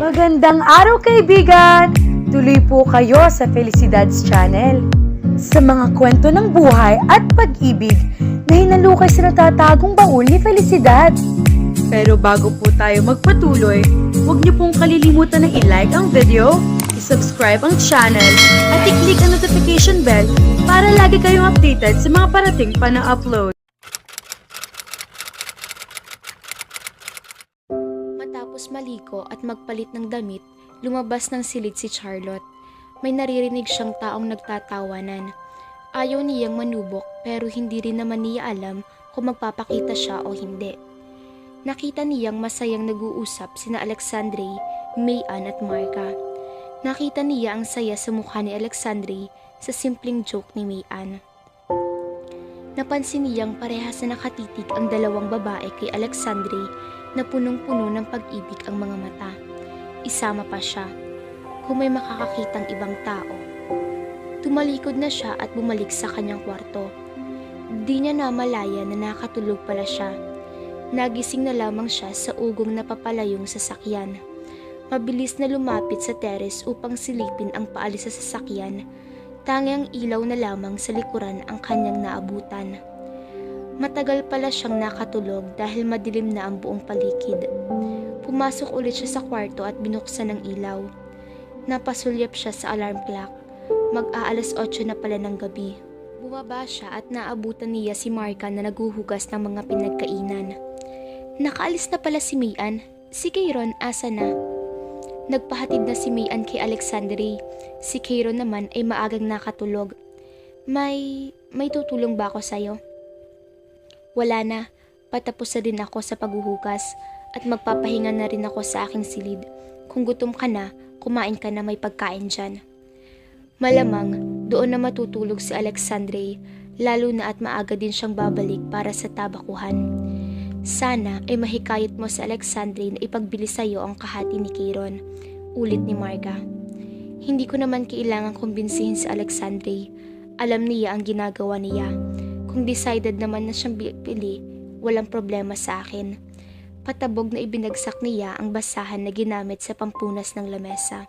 Magandang araw kaibigan! Tuloy po kayo sa Felicidad's Channel. Sa mga kwento ng buhay at pag-ibig na hinalukay sa natatagong baul ni Felicidad. Pero bago po tayo magpatuloy, huwag niyo pong kalilimutan na i-like ang video, i-subscribe ang channel, at i-click ang notification bell para lagi kayong updated sa mga parating pa na upload. Matapos maligo at magpalit ng damit, lumabas ng silid si Charlotte. May naririnig siyang taong nagtatawanan. Ayaw niyang manubok pero hindi rin naman niya alam kung magpapakita siya o hindi. Nakita niyang masayang nag-uusap sina Alexandre, Mayan at Marga. Nakita niya ang saya sa mukha ni Alexandre sa simpleng joke ni Mayan. Napansin niyang parehas na nakatitig ang dalawang babae kay Alexandre na punong-puno ng pag-ibig ang mga mata. Isama pa siya, kung may makakakitang ibang tao. Tumalikod na siya at bumalik sa kanyang kwarto. Di niya namalaya na nakatulog pala siya. Nagising na lamang siya sa ugong na papalayong sasakyan. Mabilis na lumapit sa teres upang silipin ang paalis sa sasakyan. Tangyang ilaw na lamang sa likuran ang kanyang naabutan. Matagal pala siyang nakatulog dahil madilim na ang buong paligid. Pumasok ulit siya sa kwarto at binuksan ang ilaw. Napasulyap siya sa alarm clock. Mag-aalas 8 na pala ng gabi. Bumaba siya at naabutan niya si Marga na naguhugas ng mga pinagkainan. Nakaalis na pala si Mayan. Si Kayron asa na? Nagpahatid na si Mayan kay Alexandre. Si Kayron naman ay maagang nakatulog. May tutulong ba ako sa'yo? Wala na. Patapos na din ako sa paghuhugas at magpapahinga na rin ako sa aking silid. Kung gutom ka na, kumain ka na, may pagkain dyan. Malamang, doon na matutulog si Alexandre, lalo na at maaga din siyang babalik para sa tabakuhan. Sana ay mahikayat mo si Alexandre na ipagbili sa'yo ang kahati ni Kayron, ulit ni Marga. Hindi ko naman kailangang kumbinsihin si Alexandre. Alam niya ang ginagawa niya. Kung decided naman na siyang pili, walang problema sa akin. Patabog na ibinagsak niya ang basahan na ginamit sa pampunas ng lamesa.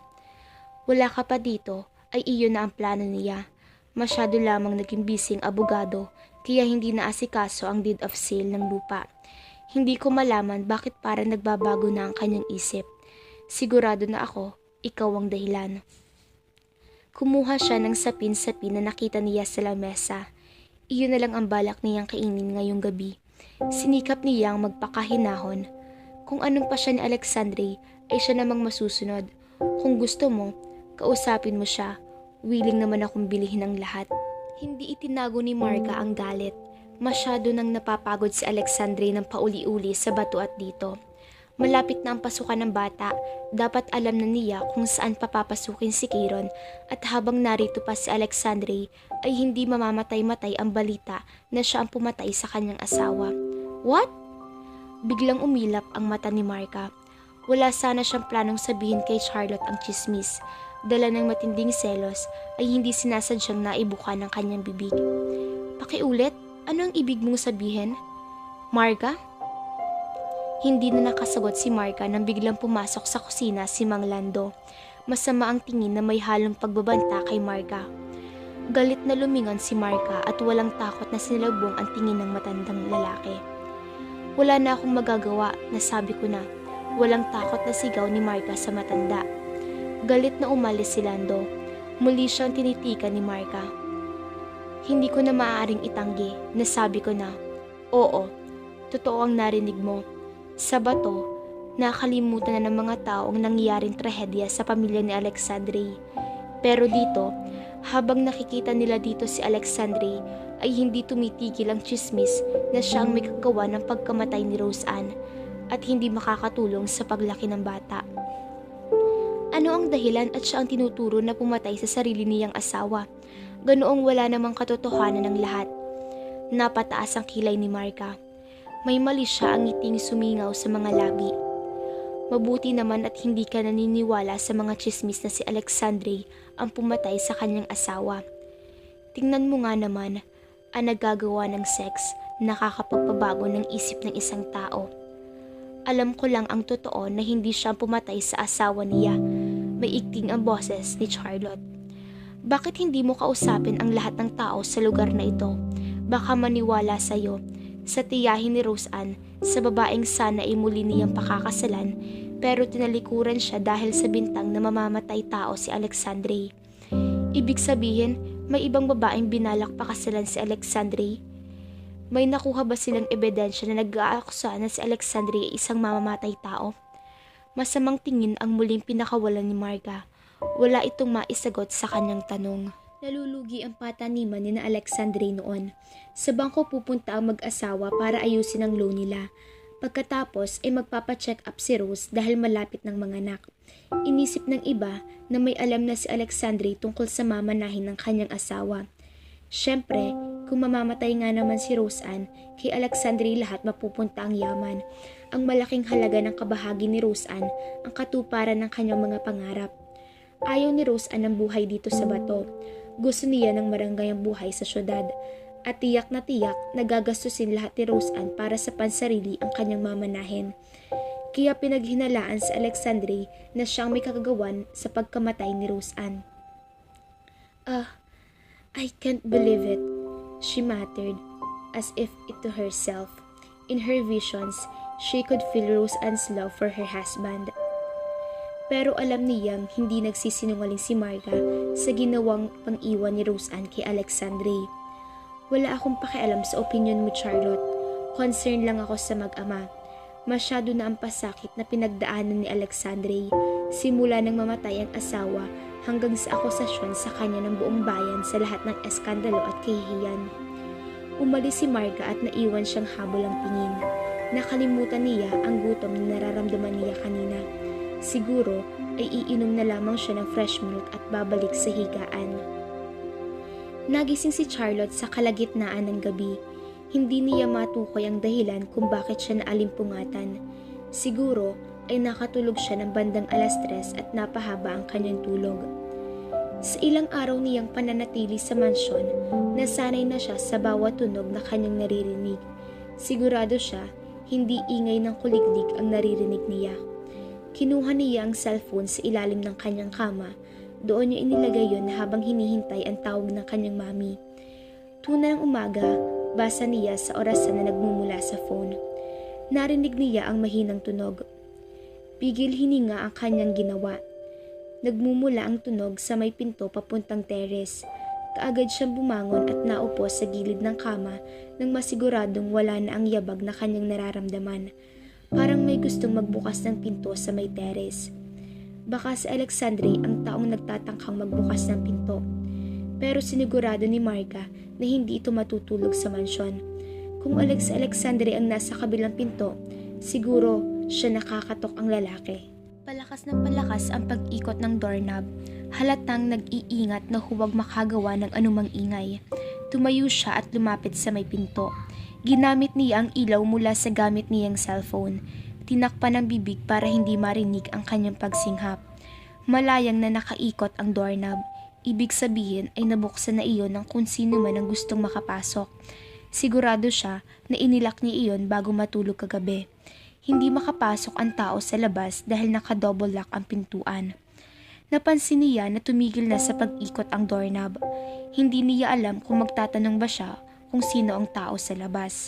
Wala ka pa dito, ay iyon na ang plano niya. Masyado lamang naging busy ang abogado, kaya hindi naasikaso ang deed of sale ng lupa. Hindi ko malaman bakit parang nagbabago na ang kanyang isip. Sigurado na ako, ikaw ang dahilan. Kumuha siya ng sapin-sapin na nakita niya sa lamesa. Iyon na lang ang balak niyang kainin ngayong gabi. Sinikap niyang magpakahinahon. Kung anong pa siya ni Alexandre, ay siya namang masusunod. Kung gusto mo, kausapin mo siya. Willing naman akong bilihin ang lahat. Hindi itinago ni Marga ang galit. Masyado nang napapagod si Alexandre ng pauli-uli sa bato at dito. Malapit na ang pasukan ng bata, dapat alam na niya kung saan papapasukin si Kayron at habang narito pa si Alexandre ay hindi mamamatay-matay ang balita na siya ang pumatay sa kanyang asawa. What? Biglang umilap ang mata ni Marga. Wala sana siyang planong sabihin kay Charlotte ang chismis. Dala ng matinding selos ay hindi sinasadyang naibuka ng kanyang bibig. Pakiulit, ano ang ibig mong sabihin? Marga? Hindi na nakasagot si Marga nang biglang pumasok sa kusina si Mang Lando. Masama ang tingin na may halong pagbabanta kay Marga. Galit na lumingon si Marga at walang takot na sinalubong ang tingin ng matandang lalaki. Wala na akong magagawa, nasabi ko na. Walang takot na sigaw ni Marga sa matanda. Galit na umalis si Lando. Muli siyang tinitikan ni Marga. Hindi ko na maaaring itanggi, nasabi ko na. Oo, totoo ang narinig mo. Sa bato, nakalimutan na ng mga tao ang nangyaring trahedya sa pamilya ni Alexandre. Pero dito, habang nakikita nila dito si Alexandre, ay hindi tumitigil ang chismis na siya ang may kagawa ng pagkamatay ni Roseanne at hindi makakatulong sa paglaki ng bata. Ano ang dahilan at siya ang tinuturo na pumatay sa sarili niyang asawa? Ganoong wala namang katotohanan ng lahat. Napataas ang kilay ni Marga. May mali siya ang ngiting sumingaw sa mga labi. Mabuti naman at hindi ka naniniwala sa mga chismis na si Alexandre ang pumatay sa kanyang asawa. Tingnan mo nga naman, ang nagagawa ng sex nakakapagpabago ng isip ng isang tao. Alam ko lang ang totoo na hindi siya pumatay sa asawa niya. May ikting ang boses ni Charlotte. Bakit hindi mo kausapin ang lahat ng tao sa lugar na ito? Baka maniwala sa'yo. Sa tiyahin ni Roseanne, sa babaeng sana ay muli niyang pakakasalan, pero tinalikuran siya dahil sa bintang na mamamatay tao si Alexandre. Ibig sabihin, may ibang babaeng binalak pakasalan si Alexandre? May nakuha ba silang ebidensya na nag-aakusa na si Alexandre ay isang mamamatay tao? Masamang tingin ang muling pinakawalan ni Marga. Wala itong maisagot sa kanyang tanong. Nalulugi ang pataniman ni na Alexandre noon. Sa bangko pupunta ang mag-asawa para ayusin ang loan nila. Pagkatapos ay magpapacheck up si Rose dahil malapit ng mga anak. Inisip ng iba na may alam na si Alexandre tungkol sa mamanahin ng kanyang asawa. Siyempre, kung mamamatay nga naman si Roseanne, kay Alexandre lahat mapupunta ang yaman. Ang malaking halaga ng kabahagi ni Roseanne ang katuparan ng kanyang mga pangarap. Ayaw ni Roseanne ang buhay dito sa bato. Gusto niya ng marangay ang buhay sa syudad. At tiyak na nagagastusin lahat ni Roseanne para sa pansarili ang kanyang mamanahin. Kaya pinaghinalaan si Alexandre na siyang may kagagawan sa pagkamatay ni Roseanne. I can't believe it, she muttered, as if it to herself. In her visions, she could feel Roseanne's love for her husband. Pero alam niyang hindi nagsisinungaling si Marga sa ginawang pang-iwan ni Roseanne kay Alexandre. Wala akong pakialam sa opinion mo, Charlotte. Concerned lang ako sa mag-ama. Masyado na ang pasakit na pinagdaanan ni Alexandre. Simula nang mamatay ang asawa hanggang sa akusasyon sa kanya ng buong bayan sa lahat ng eskandalo at kahihiyan. Umalis si Marga at naiwan siyang habol ang tingin. Nakalimutan niya ang gutom na nararamdaman niya kanina. Siguro ay iinom na lamang siya ng fresh milk at babalik sa higaan. Nagising si Charlotte sa kalagitnaan ng gabi. Hindi niya matukoy ang dahilan kung bakit siya naalimpungatan. Siguro ay nakatulog siya ng bandang 3:00 at napahaba ang kanyang tulog. Sa ilang araw niyang pananatili sa mansyon, nasanay na siya sa bawat tunog na kanyang naririnig. Sigurado siya, hindi ingay ng kuliglig ang naririnig niya. Kinuha niya ang cellphone sa ilalim ng kanyang kama. Doon niya inilagay yon habang hinihintay ang tawag ng kanyang mami. Tuna ng umaga, basa niya sa orasan na nagmumula sa phone. Narinig niya ang mahinang tunog. Pigil hininga ang kanyang ginawa. Nagmumula ang tunog sa may pinto papuntang teres. Kaagad siyang bumangon at naupo sa gilid ng kama nang masiguradong wala na ang yabag na kanyang nararamdaman. Parang may gustong magbukas ng pinto sa may teres. Baka si Alexandre ang taong nagtatangkang magbukas ng pinto. Pero sinigurado ni Marga na hindi ito matutulog sa mansyon. Kung Alexandre ang nasa kabilang pinto, siguro siya nakakatok ang lalaki. Palakas ng palakas ang pag-ikot ng doorknob. Halatang nag-iingat na huwag makagawa ng anumang ingay. Tumayo siya at lumapit sa may pinto. Ginamit niya ang ilaw mula sa gamit niyang cellphone. Tinakpan ang bibig para hindi marinig ang kanyang pagsinghap. Malayang na nakaikot ang doorknob. Ibig sabihin ay nabuksan na iyon ng kung sino man ang gustong makapasok. Sigurado siya na inilak niya iyon bago matulog kagabi. Hindi makapasok ang tao sa labas dahil naka-double lock ang pintuan. Napansin niya na tumigil na sa pag-ikot ang doorknob. Hindi niya alam kung magtatanong ba siya kung sino ang tao sa labas.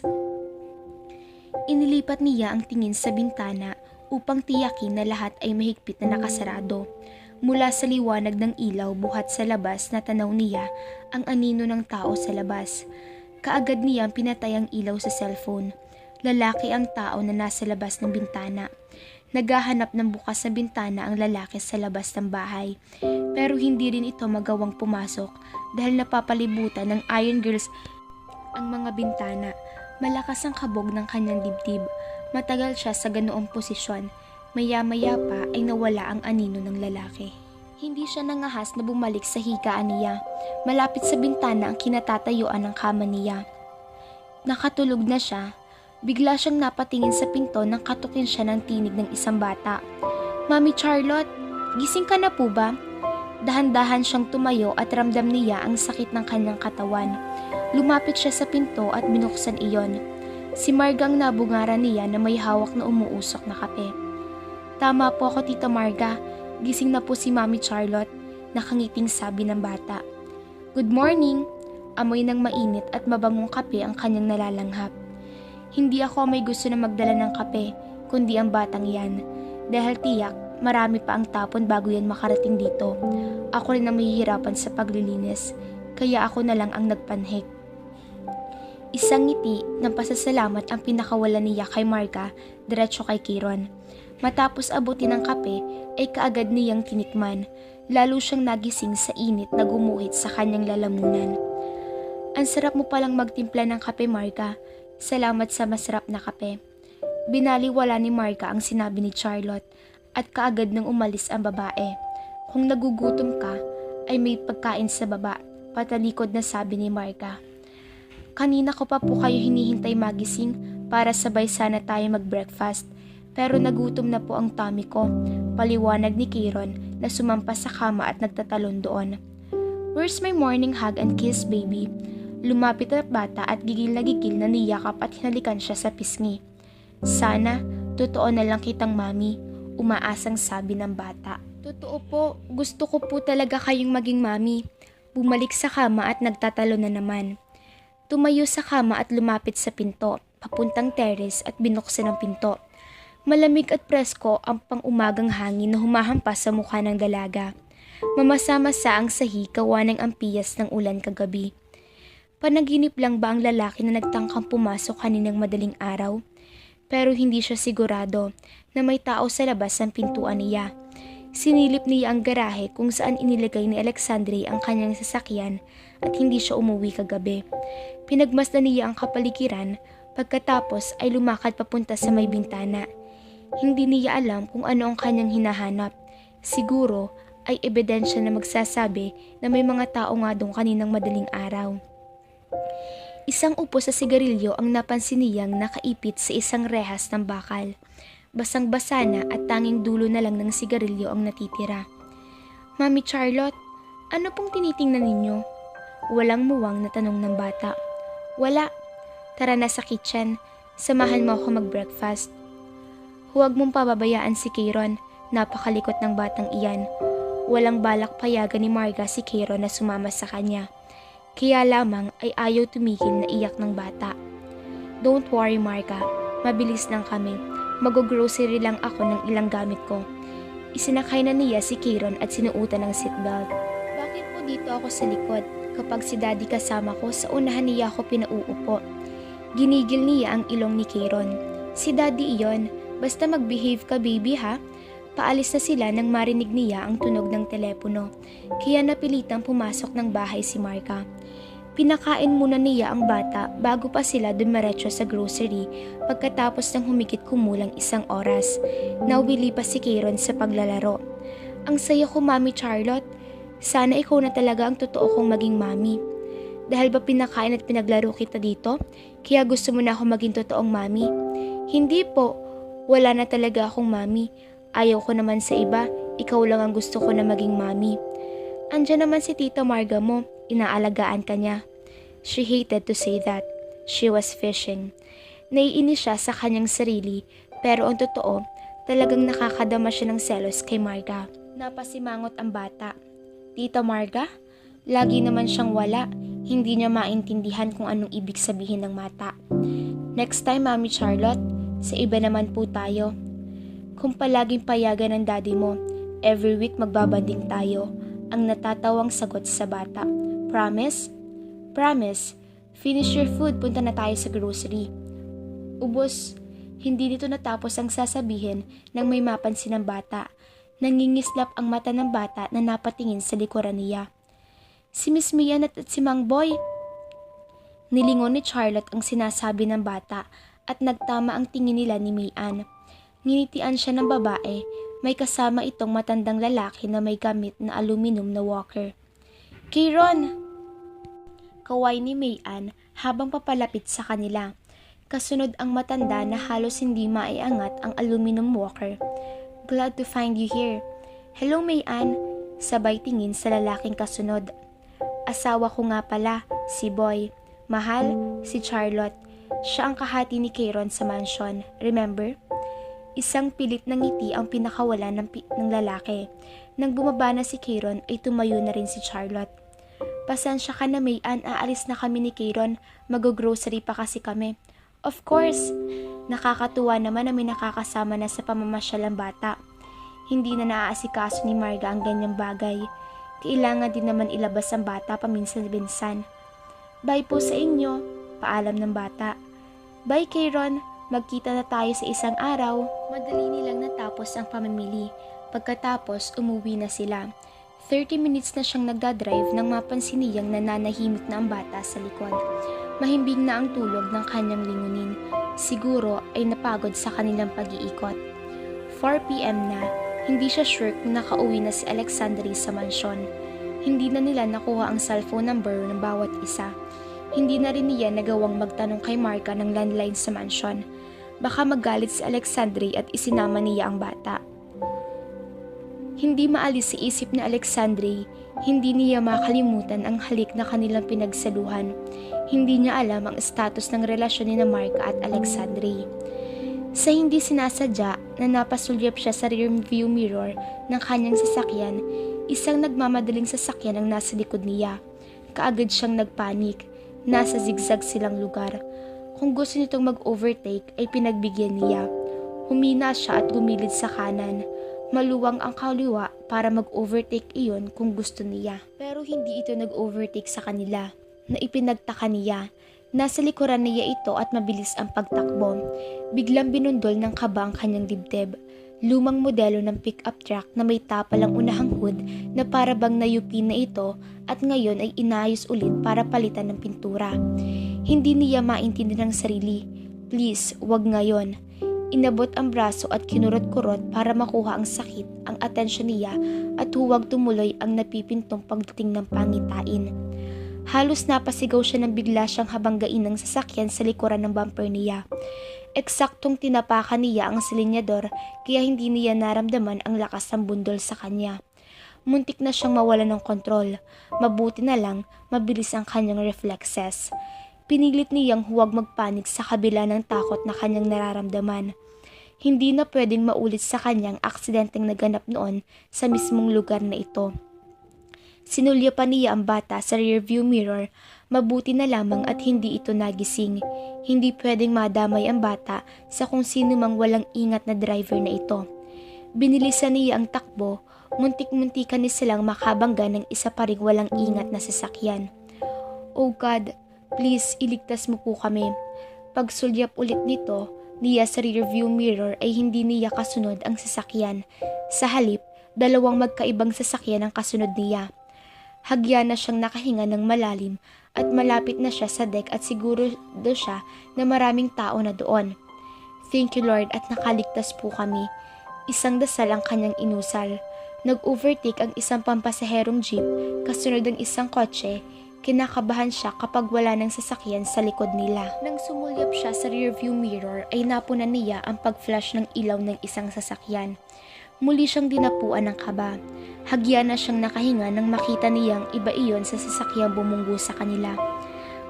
Inilipat niya ang tingin sa bintana upang tiyakin na lahat ay mahigpit na nakasarado. Mula sa liwanag ng ilaw buhat sa labas na tanaw niya ang anino ng tao sa labas. Kaagad niya pinatay ang ilaw sa cellphone. Lalaki ang tao na nasa labas ng bintana. Naghahanap ng bukas na bintana ang lalaki sa labas ng bahay. Pero hindi rin ito magawang pumasok dahil napapalibutan ng Iron Girls ang mga bintana. Malakas ang kabog ng kanyang dibdib. Matagal siya sa ganoong posisyon. Maya-maya pa ay nawala ang anino ng lalaki. Hindi siya nangahas na bumalik sa higaan niya. Malapit sa bintana ang kinatatayuan ng kama niya. Nakatulog na siya. Bigla siyang napatingin sa pinto nang katukin siya ng tinig ng isang bata. "Mami Charlotte, gising ka na po ba?" Dahan-dahan siyang tumayo at ramdam niya ang sakit ng kanyang katawan. Lumapit siya sa pinto at binuksan iyon. Si Marga ang nabungaran niya na may hawak na umuusok na kape. Tama po ako, Tita Marga. Gising na po si Mami Charlotte, nakangiting sabi ng bata. Good morning! Amoy ng mainit at mabangong kape ang kanyang nalalanghap. Hindi ako may gusto na magdala ng kape, kundi ang batang yan. Dahil tiyak, marami pa ang tapon bago yan makarating dito. Ako rin ang mahihirapan sa paglilinis, kaya ako na lang ang nagpanhik. Isang ngiti ng pasasalamat ang pinakawalan niya kay Marga, diretso kay Kiron. Matapos abutin ng kape, ay kaagad niyang tinikman. Lalo siyang nagising sa init na gumuhit sa kanyang lalamunan. Ang sarap mo palang magtimpla ng kape, Marga. Salamat sa masarap na kape. Binaliwala ni Marga ang sinabi ni Charlotte at kaagad nang umalis ang babae. Kung nagugutom ka, ay may pagkain sa baba, patalikod na sabi ni Marga. Kanina ko pa po kayo hinihintay magising para sabay sana tayo mag-breakfast. Pero nagutom na po ang tummy ko, paliwanag ni Kiron na sumampas sa kama at nagtatalon doon. Where's my morning hug and kiss, baby? Lumapit ang bata at gigil na niyakap at hinalikan siya sa pisngi. Sana, totoo na lang kitang mami, umaasang sabi ng bata. Totoo po, gusto ko po talaga kayong maging mami. Bumalik sa kama at nagtatalon na naman. Tumayo sa kama at lumapit sa pinto, papuntang terrace at binuksan ang pinto. Malamig at presko ang pang-umagang hangin na humahampas sa mukha ng dalaga. Mamasa-masa ang sahi gawa ng ampiyas ng ulan kagabi. Panaginip lang ba ang lalaki na nagtangkang pumasok kaninang madaling araw? Pero hindi siya sigurado na may tao sa labas ng pintuan niya. Sinilip niya ang garahe kung saan inilagay ni Alexandre ang kanyang sasakyan at hindi siya umuwi kagabi. Pinagmasdan niya ang kapaligiran, pagkatapos ay lumakad papunta sa may bintana. Hindi niya alam kung ano ang kanyang hinahanap. Siguro ay ebidensya na magsasabi na may mga tao nga doon kaninang madaling araw. Isang upo sa sigarilyo ang napansin niyang nakaipit sa isang rehas ng bakal. Basang-basa na at tanging dulo na lang ng sigarilyo ang natitira. Mami Charlotte, ano pong tinitingnan ninyo? Walang muwang na tanong ng bata. Wala. Tara na sa kitchen. Samahan mo ako mag-breakfast. Huwag mong pababayaan si Kiron. Napakalikot ng batang iyan. Walang balak payagan ni Marga si Kiron na sumama sa kanya. Kaya lamang ay ayaw tumigil na iyak ng bata. Don't worry, Marga. Mabilis lang kami. Mag-grocery lang ako ng ilang gamit ko. Isinakay na niya si Kiron at sinuutan ng seatbelt. Bakit po dito ako sa likod? Kapag si Daddy kasama ko, sa unahan niya ako pinauupo. Ginigil niya ang ilong ni Kiron. Si Daddy iyon. Basta mag-behave ka, baby, ha? Paalis na sila nang marinig niya ang tunog ng telepono. Kaya napilitang pumasok ng bahay si Marga. Pinakain muna niya ang bata bago pa sila dumiretso sa grocery pagkatapos ng humigit kumulang 1 oras. Nawili pa si Kiron sa paglalaro. Ang saya ko, Mami Charlotte. Sana ikaw na talaga ang totoo kong maging mami. Dahil ba pinakain at pinaglaro kita dito? Kaya gusto mo na ako maging totoong mami? Hindi po. Wala na talaga akong mami. Ayaw ko naman sa iba. Ikaw lang ang gusto ko na maging mami. Andiyan naman si Tita Marga mo. Inaalagaan ka niya. She hated to say that. She was fishing. Naiinis siya sa kanyang sarili, pero ang totoo, talagang nakakadama siya ng selos kay Marga. Napasimangot ang bata. Tita Marga? Lagi naman siyang wala. Hindi niya maintindihan kung anong ibig sabihin ng mata. Next time, Mami Charlotte, sa iba naman po tayo. Kung palaging payagan ng daddy mo, every week magbabanding tayo, ang natatawang sagot sa bata. Promise? Promise. Finish your food, punta na tayo sa grocery. Ubos. Hindi dito natapos ang sasabihin nang may mapansin ng bata. Nangingislap ang mata ng bata na napatingin sa likuran niya. Si Miss Mian at si Mang Boy. Nilingon ni Charlotte ang sinasabi ng bata at nagtama ang tingin nila ni Mian. Nginitian siya ng babae, may kasama itong matandang lalaki na may gamit na aluminum na walker. Kiron! Kaway ni Mian habang papalapit sa kanila. Kasunod ang matanda na halos hindi maiangat ang aluminum walker. Glad to find you here. Hello, Mian. Sabay tingin sa lalaking kasunod. Asawa ko nga pala, si Boy. Mahal, si Charlotte. Siya ang kahati ni Kieron sa mansion, remember? Isang pilit na ngiti ang pinakawalan ng lalaki. Nang bumaba na si Kieron ay tumayo na rin si Charlotte. Pasensya ka na Mayan, aalis na kami ni Kieron, mag-grocery pa kasi kami. Of course, nakakatuwa naman na may nakakasama na sa pamamasyal ang bata. Hindi na naaasikaso ni Marga ang ganyang bagay. Kailangan din naman ilabas ang bata paminsan-minsan. Bye po sa inyo, paalam ng bata. Bye Kieron, magkita na tayo sa isang araw. Madali nilang natapos ang pamimili. Pagkatapos, umuwi na sila. 30 minutes na siyang nagdadrive nang mapansin niyang nananahimik na ang bata sa likod. Mahimbing na ang tulog ng kanyang lingunin. Siguro ay napagod sa kanilang pag-iikot. 4 p.m. na, hindi siya sure kung nakauwi na si Alexandre sa mansyon. Hindi na nila nakuha ang cellphone number ng bawat isa. Hindi na rin niya nagawang magtanong kay Marga ng landline sa mansyon. Baka magalit si Alexandre at isinama niya ang bata. Hindi maalis sa isip ni Alexandre, hindi niya makalimutan ang halik na kanilang pinagsaluhan. Hindi niya alam ang status ng relasyon ni Marga at Alexandre. Sa hindi sinasadya na napasulyap siya sa rearview mirror ng kanyang sasakyan, isang nagmamadaling sasakyan ang nasa likod niya. Kaagad siyang nagpanik. Nasa zigzag silang lugar. Kung gusto nitong mag-overtake ay pinagbigyan niya. Humina siya at gumilid sa kanan. Maluwang ang kaliwa para mag-overtake iyon kung gusto niya. Pero hindi ito nag-overtake sa kanila, na ipinagtaka niya. Nasa likuran niya ito at mabilis ang pagtakbo. Biglang binundol ng kaba ang kanyang dibdib. Lumang modelo ng pick-up truck na may tapalang unahang hood na para bang nayupi na ito at ngayon ay inayos ulit para palitan ng pintura. Hindi niya maintindihan ng sarili. Please, wag ngayon. Inabot ang braso at kinurot-kurot para makuha ang sakit, ang atensyon niya at huwag tumuloy ang napipintong pagdating ng pangitain. Halos napasigaw siya nang bigla siyang habanggain ng sasakyan sa likuran ng bumper niya. Eksaktong tinapakan niya ang silinyador kaya hindi niya naramdaman ang lakas ng bundol sa kanya. Muntik na siyang mawalan ng kontrol. Mabuti na lang, mabilis ang kanyang reflexes. Pinilit niyang huwag magpanik sa kabila ng takot na kanyang nararamdaman. Hindi na pwedeng maulit sa kanyang aksidenteng naganap noon sa mismong lugar na ito. Sinulyapan niya ang bata sa rearview mirror, mabuti na lamang at hindi ito nagising. Hindi pwedeng madamay ang bata sa kung sino mang walang ingat na driver na ito. Binilisan niya ang takbo, muntik-muntikan ni silang makabangga ng isa pa ring walang ingat na sasakyan. Oh God, please iligtas mo po kami. Pagsulyap ulit nito, niya sa rearview mirror ay hindi niya kasunod ang sasakyan. Sa halip, dalawang magkaibang sasakyan ang kasunod niya. Hagya na siyang nakahinga ng malalim at malapit na siya sa deck at siguro do siya na maraming tao na doon. Thank you Lord at nakaligtas po kami. Isang dasal ang kanyang inusal. Nag-overtake ang isang pampasaherong jeep, kasunod ang isang kotse. Kinakabahan siya kapag wala ng sasakyan sa likod nila. Nang sumulyap siya sa rearview mirror ay napunan niya ang pag-flash ng ilaw ng isang sasakyan. Muli siyang dinapuan ng kaba. Hagya na siyang nakahinga nang makita niyang iba iyon sa sasakyang bumunggo sa kanila.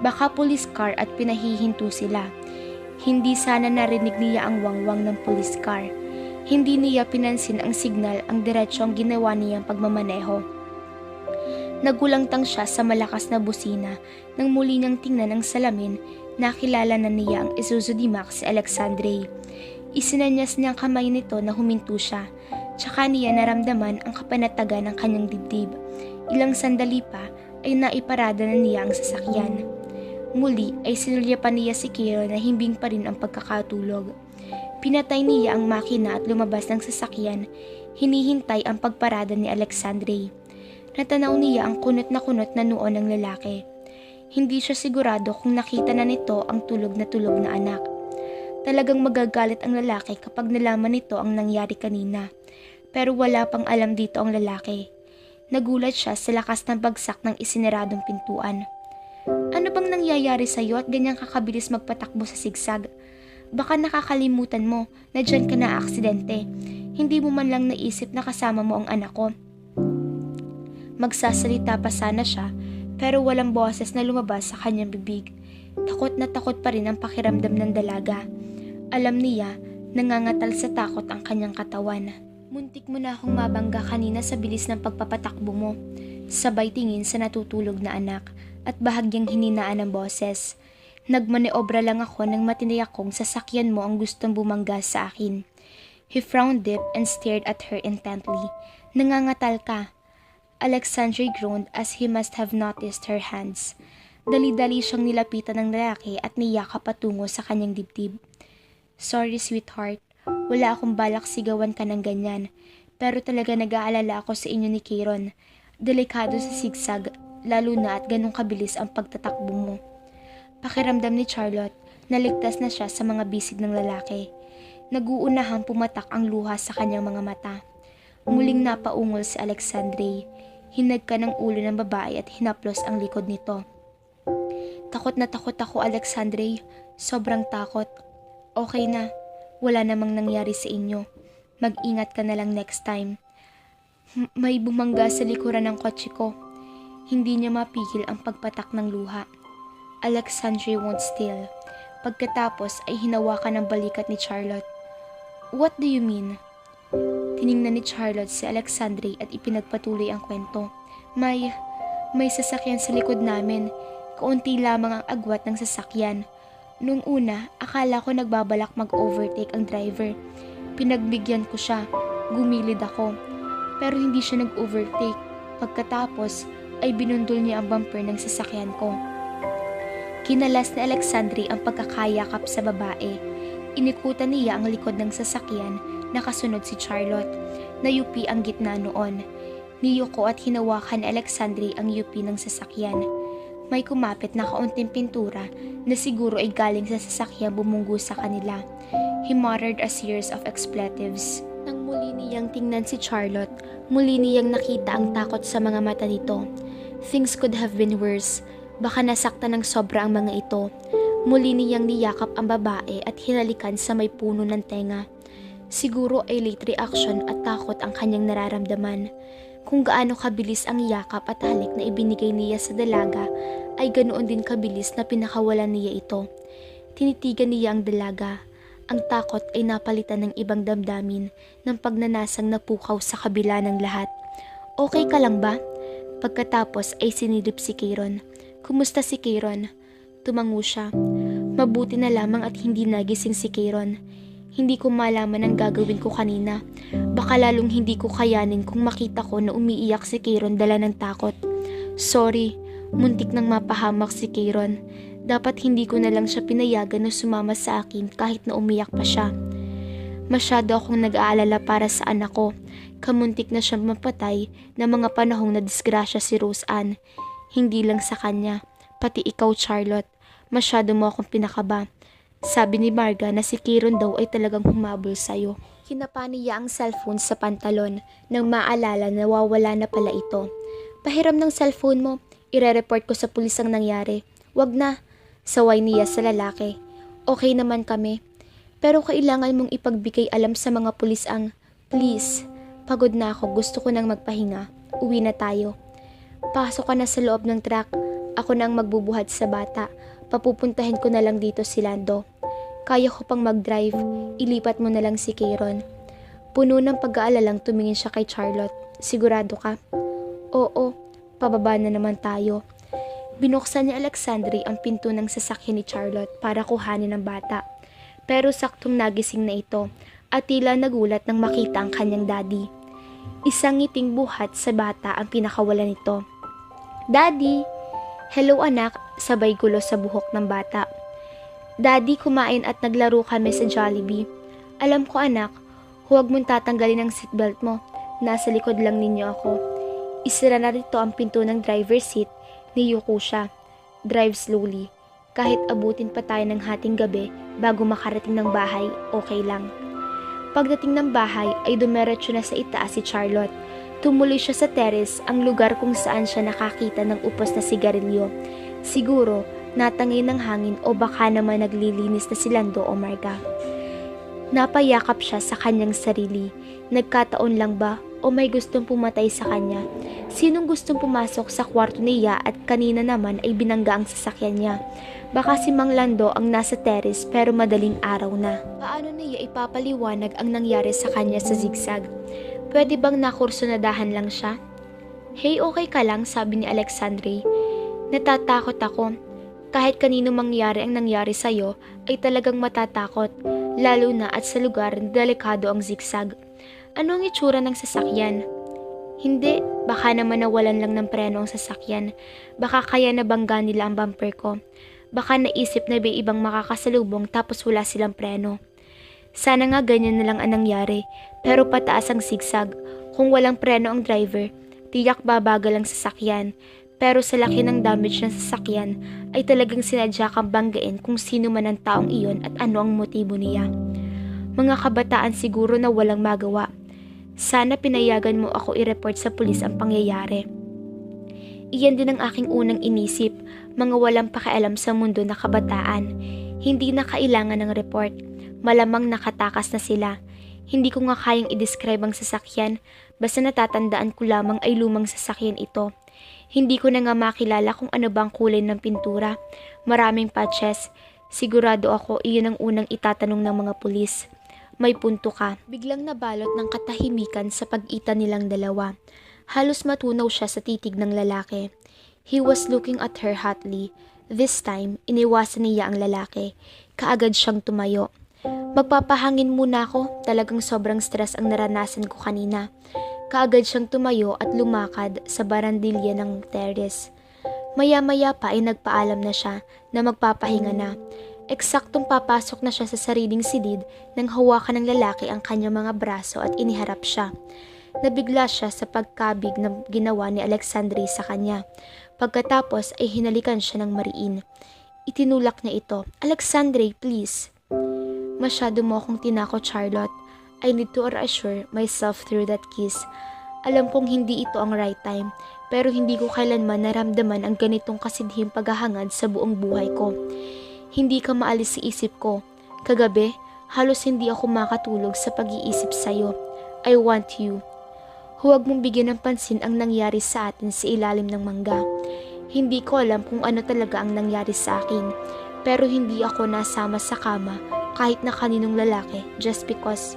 Baka police car at pinahihinto sila. Hindi sana narinig niya ang wangwang ng police car. Hindi niya pinansin ang signal ang diretsong ginawa niyang pagmamaneho. Nagulangtang siya sa malakas na busina. Nang muli niyang tingnan ang salamin, nakilala na niya ang Isuzu D-Max si Alexandre. Isinanyas niyang kamay nito na huminto siya. Tsaka niya naramdaman ang kapanatagan ng kanyang dibdib. Ilang sandali pa ay naiparada na niya ang sasakyan. Muli ay sinulyapan niya si Kieron na himbing pa rin ang pagkakatulog. Pinatay niya ang makina at lumabas ng sasakyan. Hinihintay ang pagparada ni Alexandre. Natanaw niya ang kunot na noo ng lalaki. Hindi siya sigurado kung nakita na nito ang tulog na anak. Talagang magagalit ang lalaki kapag nalaman nito ang nangyari kanina. Pero wala pang alam dito ang lalaki. Nagulat siya sa lakas ng bagsak ng isineradong pintuan. Ano bang nangyayari sa iyo at ganyang kakabilis magpatakbo sa sigsag? Baka nakakalimutan mo na dyan ka na aksidente. Hindi mo man lang naisip na kasama mo ang anak ko. Magsasalita pa sana siya pero walang boses na lumabas sa kanyang bibig. Takot na takot pa rin ang pakiramdam ng dalaga. Alam niya, nangangatal sa takot ang kanyang katawan. Muntik mo na akong mabangga kanina sa bilis ng pagpapatakbo mo. Sabay tingin sa natutulog na anak at bahagyang hininaan ng boses. Nagmaneobra lang ako nang matiniyak kong sasakyan mo ang gustong bumangga sa akin. He frowned deep and stared at her intently. Nangangatal ka. Alexandre groaned as he must have noticed her hands. Dali-dali siyang nilapitan ng lalaki at niyakap patungo sa kanyang dibdib. Sorry sweetheart, wala akong balak sigawan ka ng ganyan. Pero talaga nag-aalala ako sa inyo ni Kieron. Delikado sa sigsag, lalo na at ganong kabilis ang pagtatakbo mo. Pakiramdam ni Charlotte, naligtas na siya sa mga bisig ng lalaki. Naguunahang pumatak ang luha sa kanyang mga mata. Muling napaungol si Alexandre. Hinagka ng ulo ng babae at hinaplos ang likod nito. Takot na takot ako, Alexandre. Sobrang takot. Okay na, wala namang nangyari sa inyo. Mag-ingat ka na lang next time. May bumangga sa likuran ng kotse ko. Hindi niya mapigil ang pagpatak ng luha. Alexandre won't still. Pagkatapos ay hinawakan ng balikat ni Charlotte. What do you mean? Tiningnan ni Charlotte si Alexandre at ipinagpatuloy ang kwento. May sasakyan sa likod namin. Kaunti lamang ang agwat ng sasakyan. Nung una, akala ko nagbabalak mag-overtake ang driver. Pinagbigyan ko siya. Gumilid ako. Pero hindi siya nag-overtake. Pagkatapos ay binundol niya ang bumper ng sasakyan ko. Kinalas ni Alexandre ang pagkakayakap sa babae. Inikutan niya ang likod ng sasakyan, nakasunod si Charlotte. Nayupi ang gitna noon. Niyuko at hinawakan ni Alexandre ang yupi ng sasakyan. May kumapit na kaunting pintura na siguro ay galing sa sasakyan bumunggo sa kanila. He muttered a series of expletives. Nang muli niyang tingnan si Charlotte, muli niyang nakita ang takot sa mga mata nito. Things could have been worse. Baka nasaktan ng sobra ang mga ito. Muli niyang niyakap ang babae at hinalikan sa may puno ng tenga. Siguro ay late reaction at takot ang kanyang nararamdaman. Kung gaano kabilis ang yakap at halik na ibinigay niya sa dalaga, ay ganoon din kabilis na pinakawalan niya ito. Tinitigan niya ang dalaga. Ang takot ay napalitan ng ibang damdamin ng pagnanasang napukaw sa kabila ng lahat. Okay ka lang ba? Pagkatapos ay sinilip si Kieron. Kumusta si Kieron? Tumango siya. Mabuti na lamang at hindi nagising si Kieron. Hindi ko malaman ang gagawin ko kanina. Baka lalong hindi ko kayanin kung makita ko na umiiyak si Kieron dala ng takot. Sorry, muntik nang mapahamak si Kieron. Dapat hindi ko na lang siya pinayagan na sumama sa akin kahit na umiyak pa siya. Masyado akong nag-aalala para sa anak ko. Kamuntik na siyang mapatay na mga panahong na disgrasya si Rose Ann. Hindi lang sa kanya, pati ikaw Charlotte. Masyado mo akong pinakaba. Sabi ni Marga na si Kieron daw ay talagang humabol sa'yo. Hinapa niya ang cellphone sa pantalon nang maalala na nawawala na pala ito. Pahiram ng cellphone mo, ire-report ko sa pulis ang nangyari. Wag na, saway niya sa lalaki. Okay naman kami. Pero kailangan mong ipagbigay alam sa mga pulis ang, please, pagod na ako, gusto ko nang magpahinga. Uwi na tayo. Pasok ka na sa loob ng truck. Ako na ang magbubuhat sa bata. Papupuntahin ko na lang dito si Lando. Kaya ko pang mag-drive. Ilipat mo na lang si Kieron. Puno ng pag-aalalang tumingin siya kay Charlotte. Sigurado ka? Oo, pababa na naman tayo. Binuksan ni Alexandre ang pinto ng sasakyan ni Charlotte para kuhanin ang bata. Pero saktong nagising na ito at tila nagulat nang makita ang kanyang daddy. Isang ngiting buhat sa bata ang pinakawalan nito. Daddy! Hello anak, sabay gulo sa buhok ng bata. Daddy, kumain at naglaro kami sa Jollibee. Alam ko anak, huwag mong tatanggalin ang seatbelt mo. Nasa likod lang ninyo ako. Isira na rito ang pinto ng driver's seat. Niyuko siya. Drive slowly. Kahit abutin pa tayo ng hating gabi bago makarating ng bahay, okay lang. Pagdating ng bahay ay dumiretso na sa itaas si Charlotte. Tumuloy siya sa terrace, ang lugar kung saan siya nakakita ng upos na sigarilyo. Siguro, natangay ng hangin o baka naman naglilinis na si Lando o Marga. Napayakap siya sa kanyang sarili. Nagkataon lang ba o may gustong pumatay sa kanya? Sinong gustong pumasok sa kwarto niya at kanina naman ay binangga ang sasakyan niya? Baka si Mang Lando ang nasa terrace pero madaling araw na. Paano niya ipapaliwanag ang nangyari sa kanya sa zigzag? Pwede bang nakursunadahan lang siya? Hey, okay ka lang, sabi ni Alexandre. Natatakot ako. Kahit kanino mangyari ang nangyari sa'yo, ay talagang matatakot. Lalo na at sa lugar na delikado ang zigzag. Ano ang itsura ng sasakyan? Hindi, baka naman nawalan lang ng preno ang sasakyan. Baka kaya nabangga nila ang bumper ko. Baka naisip na may ibang makakasalubong tapos wala silang preno. Sana nga ganyan na lang ang nangyari, pero pataas ang zigzag. Kung walang preno ang driver, tiyak babagal ang sasakyan. Pero sa laki ng damage ng sasakyan, ay talagang sinadya kang banggain kung sino man ang taong iyon at ano ang motibo niya. Mga kabataan siguro na walang magawa. Sana pinayagan mo ako i-report sa pulis ang pangyayari. Iyan din ang aking unang inisip, mga walang pakialam sa mundo na kabataan. Hindi na kailangan ng report. Malamang nakatakas na sila. Hindi ko nga kayang i-describe ang sasakyan, basta natatandaan ko lamang ay lumang sasakyan ito. Hindi ko na nga makilala kung ano bang kulay ng pintura. Maraming patches. Sigurado ako iyon ang unang itatanong ng mga pulis. May punto ka. Biglang nabalot ng katahimikan sa pag-ita nilang dalawa. Halos matunaw siya sa titig ng lalaki. He was looking at her hotly. This time, iniwasan niya ang lalaki. Kaagad siyang tumayo. Magpapahangin muna ako. Talagang sobrang stress ang naranasan ko kanina. Kaagad siyang tumayo at lumakad sa barandilya ng terrace. Maya-maya pa ay nagpaalam na siya na magpapahinga na. Eksaktong papasok na siya sa sariling silid nang hawakan ng lalaki ang kanyang mga braso at iniharap siya. Nabigla siya sa pagkabig na ginawa ni Alexandre sa kanya. Pagkatapos ay hinalikan siya ng mariin. Itinulak niya ito. Alexandre, please. Masyado mo akong tinakot, Charlotte. I need to reassure myself through that kiss. Alam kong hindi ito ang right time, pero hindi ko kailanman naramdaman ang ganitong kasidhing paghahangad sa buong buhay ko. Hindi ka maalis sa isip ko. Kagabi, halos hindi ako makatulog sa pag-iisip sa'yo. I want you. Huwag mong bigyan ng pansin ang nangyari sa atin sa ilalim ng mangga. Hindi ko alam kung ano talaga ang nangyari sa akin, pero hindi ako nasama sa kama kahit na kaninong lalaki just because.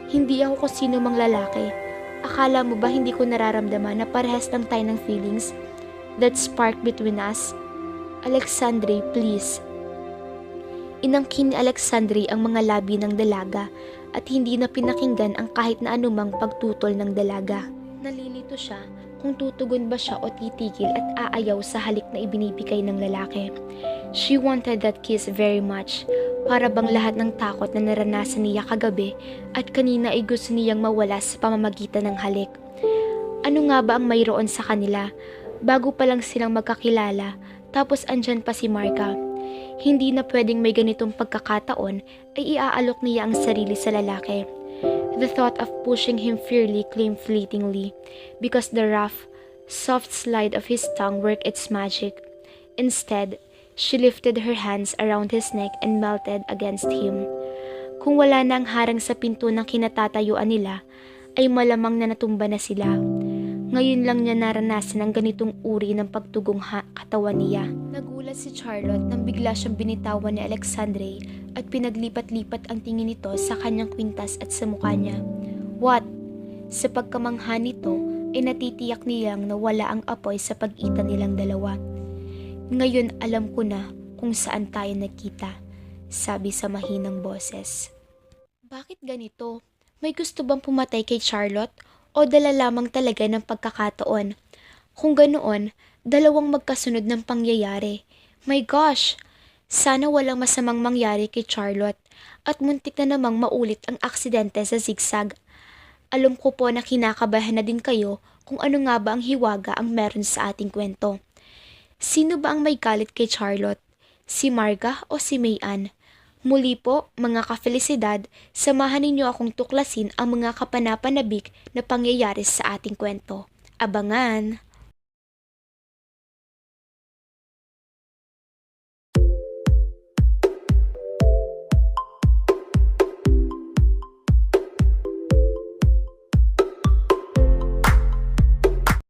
Hindi ako kung sino mang lalaki. Akala mo ba hindi ko nararamdaman na parehas lang tayo ng feelings that spark between us? Alexandre, please. Inangkin ni Alexandre ang mga labi ng dalaga at hindi na pinakinggan ang kahit na anumang pagtutol ng dalaga. Nalilito siya kung tutugon ba siya o titigil at aayaw sa halik na ibinibigay ng lalaki. She wanted that kiss very much. Para bang lahat ng takot na naranasan niya kagabi at kanina ay gusto niyang mawala sa pamamagitan ng halik. Ano nga ba ang mayroon sa kanila? Bago pa lang silang magkakilala, tapos andyan pa si Marga. Hindi na pwedeng may ganitong pagkakataon ay iaalok niya ang sarili sa lalaki. The thought of pushing him fiercely came fleetingly because the rough, soft slide of his tongue worked its magic. Instead, she lifted her hands around his neck and melted against him. Kung wala na ang harang sa pinto ng kinatatayuan nila, ay malamang na natumba na sila. Ngayon lang niya naranasan ang ganitong uri ng pagtugong katawan niya. Nagulat si Charlotte nang bigla siyang binitawan ni Alexandre at pinaglipat-lipat ang tingin nito sa kanyang kwintas at sa mukha niya. What? Sa pagkamangha nito ay natitiyak niyang nawala ang apoy sa pag-ita nilang dalawa. Ngayon alam ko na kung saan tayo nagkita, sabi sa mahinang boses. Bakit ganito? May gusto bang pumatay kay Charlotte o dala lamang talaga ng pagkakataon? Kung ganoon, dalawang magkasunod ng pangyayari. My gosh! Sana walang masamang mangyari kay Charlotte at muntik na namang maulit ang aksidente sa zigzag. Alam ko po na kinakabahan na din kayo kung ano nga ba ang hiwaga ang meron sa ating kwento. Sino ba ang may galit kay Charlotte? Si Marga o si Mayan? Muli po, mga kafelisidad, samahan ninyo akong tuklasin ang mga kapanapanabik na pangyayari sa ating kwento. Abangan!